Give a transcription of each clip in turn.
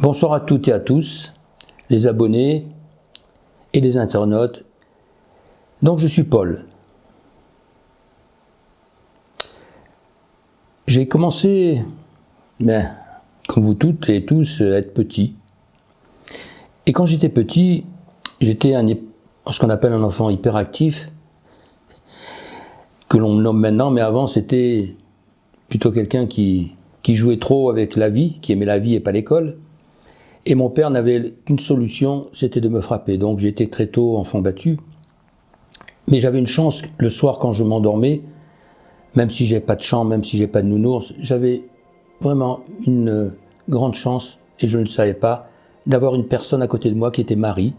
Bonsoir à toutes et à tous, les abonnés et les internautes. Donc je suis Paul. J'ai commencé, comme vous toutes et tous, à être petit. Et quand j'étais petit, j'étais ce qu'on appelle un enfant hyperactif, que l'on nomme maintenant, mais avant c'était plutôt quelqu'un qui jouait trop avec la vie, qui aimait la vie et pas l'école. Et mon père n'avait qu'une solution, c'était de me frapper. Donc j'étais très tôt enfant battu. Mais j'avais une chance, le soir quand je m'endormais, même si j'ai pas de chambre, même si j'ai pas de nounours, j'avais vraiment une grande chance, et je ne le savais pas, d'avoir une personne à côté de moi qui était Marie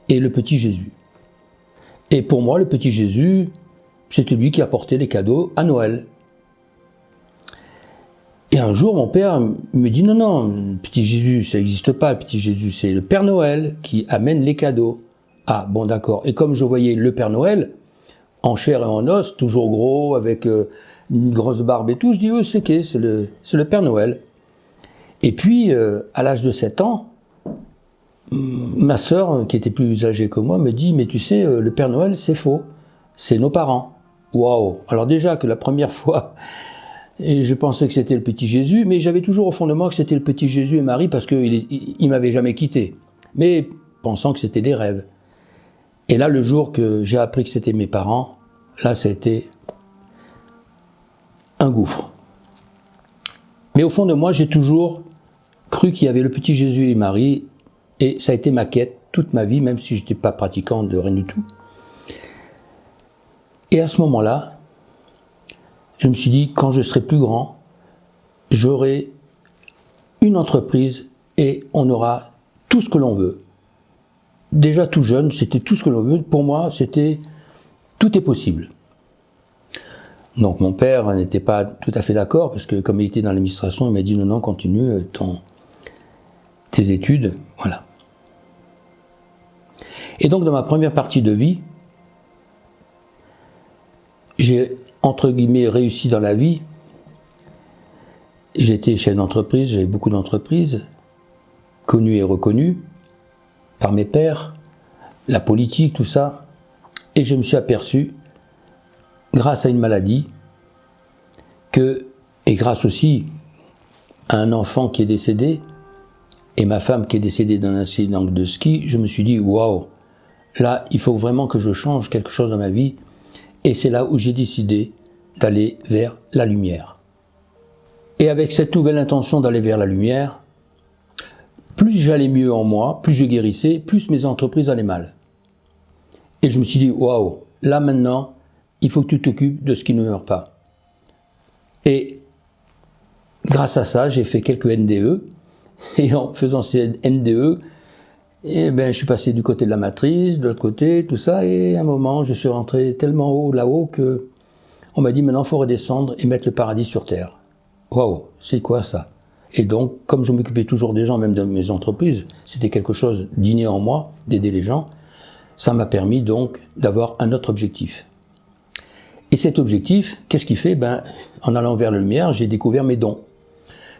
et le petit Jésus. Et pour moi, le petit Jésus, c'était lui qui apportait les cadeaux à Noël. Et un jour, mon père me dit, non, le petit Jésus, ça n'existe pas, le petit Jésus, c'est le Père Noël qui amène les cadeaux. Ah, bon, d'accord. Et comme je voyais le Père Noël, en chair et en os, toujours gros, avec une grosse barbe et tout, je dis, oui, c'est le Père Noël. Et puis, à l'âge de 7 ans, ma sœur, qui était plus âgée que moi, me dit, mais tu sais, le Père Noël, c'est faux, c'est nos parents. Waouh! Alors déjà que la première fois, et je pensais que c'était le petit Jésus, mais j'avais toujours au fond de moi que c'était le petit Jésus et Marie parce qu'il ne m'avait jamais quitté, mais pensant que c'était des rêves. Et là, le jour que j'ai appris que c'était mes parents, là, ça a été un gouffre. Mais au fond de moi, j'ai toujours cru qu'il y avait le petit Jésus et Marie, et ça a été ma quête toute ma vie, même si je n'étais pas pratiquant de rien du tout. Et à ce moment-là, je me suis dit, quand je serai plus grand, j'aurai une entreprise et on aura tout ce que l'on veut. Déjà tout jeune, c'était tout ce que l'on veut. Pour moi, c'était tout est possible. Donc mon père n'était pas tout à fait d'accord parce que comme il était dans l'administration, il m'a dit non, continue tes études, voilà. Et donc dans ma première partie de vie, j'ai entre guillemets réussi dans la vie. J'étais chef d'entreprise, j'avais beaucoup d'entreprises, connues et reconnues par mes pairs, la politique, tout ça. Et je me suis aperçu, grâce à une maladie, et grâce aussi à un enfant qui est décédé, et ma femme qui est décédée d'un accident de ski, je me suis dit, waouh, là, il faut vraiment que je change quelque chose dans ma vie. Et c'est là où j'ai décidé d'aller vers la lumière. Et avec cette nouvelle intention d'aller vers la lumière, plus j'allais mieux en moi, plus je guérissais, plus mes entreprises allaient mal. Et je me suis dit, waouh, là maintenant, il faut que tu t'occupes de ce qui ne meurt pas. Et grâce à ça, j'ai fait quelques NDE. Et en faisant ces NDE, je suis passé du côté de la matrice, de l'autre côté, tout ça. Et à un moment, je suis rentré tellement haut là-haut que on m'a dit maintenant, il faut redescendre et mettre le paradis sur terre. Waouh, c'est quoi ça? Et donc, comme je m'occupais toujours des gens, même de mes entreprises, c'était quelque chose d'inné en moi, d'aider les gens, ça m'a permis donc d'avoir un autre objectif. Et cet objectif, qu'est-ce qu'il fait? En allant vers la lumière, j'ai découvert mes dons,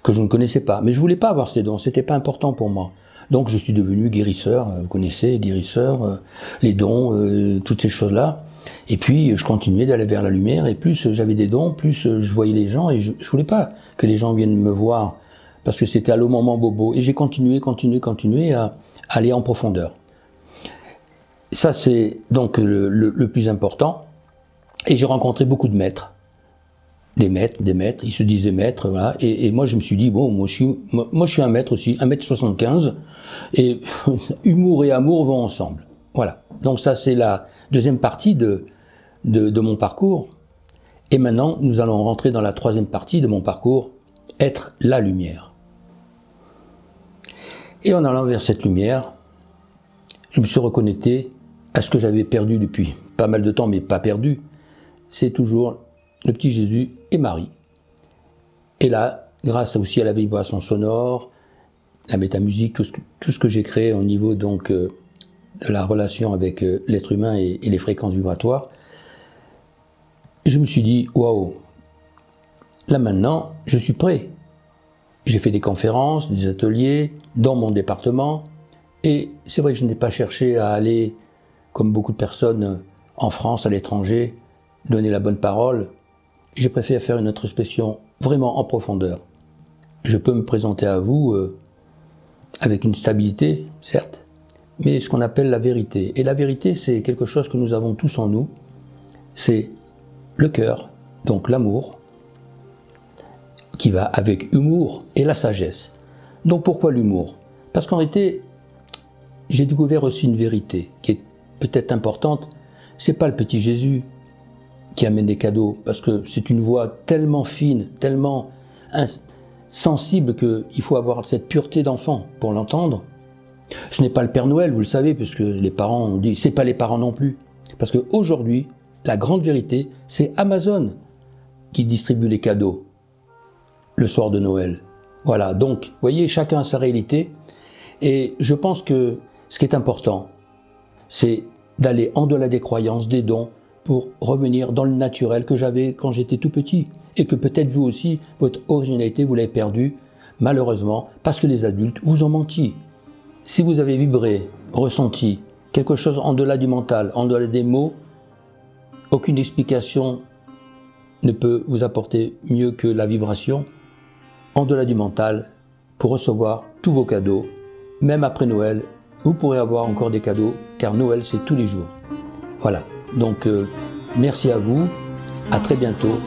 que je ne connaissais pas. Mais je voulais pas avoir ces dons, c'était pas important pour moi. Donc je suis devenu guérisseur, vous connaissez, guérisseur, les dons, toutes ces choses-là. Et puis je continuais d'aller vers la lumière, et plus j'avais des dons, plus je voyais les gens, et je voulais pas que les gens viennent me voir, parce que c'était à le moment bobo. Et j'ai continué à aller en profondeur. Ça c'est donc le plus important. Et j'ai rencontré beaucoup de maîtres. Des maîtres, ils se disaient maîtres, voilà. Et moi je me suis dit, bon, moi je suis un maître aussi, 1m75, et humour et amour vont ensemble. Voilà. Donc ça c'est la deuxième partie de mon parcours. Et maintenant, nous allons rentrer dans la troisième partie de mon parcours, être la lumière. Et en allant vers cette lumière, je me suis reconnecté à ce que j'avais perdu depuis pas mal de temps, mais pas perdu. C'est toujours le petit Jésus et Marie. Et là, grâce aussi à la vibration sonore, la métamusique, tout ce que j'ai créé au niveau donc de la relation avec l'être humain et les fréquences vibratoires, je me suis dit, waouh, là maintenant, je suis prêt. J'ai fait des conférences, des ateliers, dans mon département. Et c'est vrai que je n'ai pas cherché à aller, comme beaucoup de personnes en France, à l'étranger, donner la bonne parole. J'ai préféré faire une introspection vraiment en profondeur. Je peux me présenter à vous avec une stabilité, certes, mais ce qu'on appelle la vérité. Et la vérité, c'est quelque chose que nous avons tous en nous. C'est le cœur, donc l'amour, qui va avec humour, et la sagesse. Donc pourquoi l'humour? Parce qu'en réalité, j'ai découvert aussi une vérité qui est peut-être importante. C'est pas le petit Jésus qui amène des cadeaux, parce que c'est une voix tellement fine, tellement sensible qu'il faut avoir cette pureté d'enfant pour l'entendre. Ce n'est pas le Père Noël, vous le savez, puisque les parents ont dit, c'est pas les parents non plus. Parce qu'aujourd'hui, la grande vérité, c'est Amazon qui distribue les cadeaux le soir de Noël. Voilà, donc, vous voyez, chacun a sa réalité. Et je pense que ce qui est important, c'est d'aller en-delà des croyances, des dons, pour revenir dans le naturel que j'avais quand j'étais tout petit. Et que peut-être vous aussi, votre originalité, vous l'avez perdue, malheureusement, parce que les adultes vous ont menti. Si vous avez vibré, ressenti quelque chose en-delà du mental, en-delà des mots, aucune explication ne peut vous apporter mieux que la vibration en-delà du mental pour recevoir tous vos cadeaux. Même après Noël, vous pourrez avoir encore des cadeaux, car Noël, c'est tous les jours. Voilà, donc merci à vous, à très bientôt.